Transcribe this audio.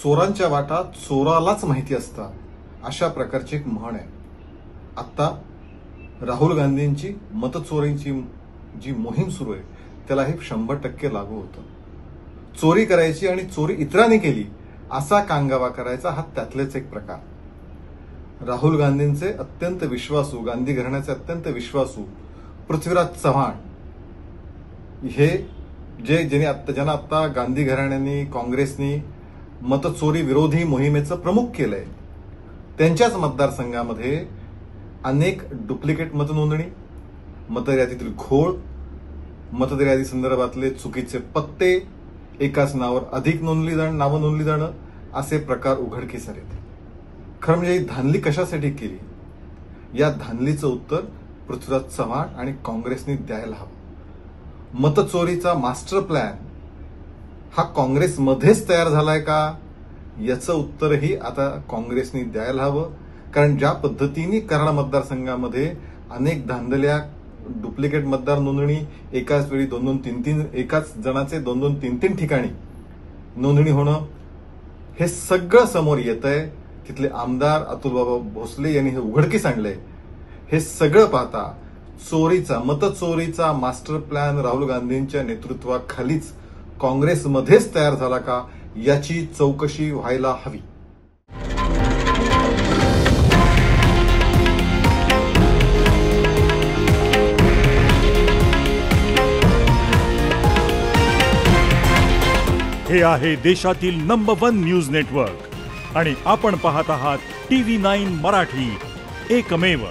चोरांच्या वाटा चोरालाच माहिती असतात, अशा प्रकारची एक म्हण आहे. आता राहुल गांधींची मतचोरीची जी मोहीम सुरू आहे त्याला हे 100% लागू होतं. चोरी करायची आणि चोरी इतरांनी केली असा कांगावा करायचा हा त्यातलेच एक प्रकार. राहुल गांधींचे अत्यंत विश्वासू, गांधी घराण्याचे अत्यंत विश्वासू पृथ्वीराज चव्हाण हे ज्यांना आता गांधी घराण्याने काँग्रेसनी मतचोरी विरोधी मोहिमेचं प्रमुख केलंय, त्यांच्याच मतदारसंघामध्ये अनेक डुप्लिकेट मतनोंदणी, मतदार यादीतील घोळ, मतदार यादी संदर्भातले चुकीचे पत्ते, एकाच नावावर अधिक नावं नोंदली जाणं असे प्रकार उघडकीस आले. खरं म्हणजे ही धांदली कशासाठी केली, या धांदलीचं उत्तर पृथ्वीराज चव्हाण आणि काँग्रेसने द्यायला हवं. मतचोरीचा मास्टर प्लॅन हा काँग्रेसमध्येच तयार झालाय का, याचं उत्तरही आता काँग्रेसने द्यायला हवं. कारण ज्या पद्धतीने कराड मतदारसंघामध्ये अनेक धांदल्या, डुप्लिकेट मतदार नोंदणी, एकाच वेळी 2-2, 3-3, एकाच जणाचे 2-2, 3-3 ठिकाणी नोंदणी होणं, हे सगळं समोर येतंय. तिथले आमदार अतुलबाबा भोसले यांनी हे उघडकीस आणलंय. हे सगळं पाहता मतचोरीचा मास्टर प्लॅन राहुल गांधींच्या नेतृत्वाखालीच काँग्रेसमध्येच तयार झाला का, याची चौकशी व्हायला हवी. हे आहे देशातील नंबर 1 न्यूज नेटवर्क आणि आपण पाहत आहात TV9 मराठी, एकमेव.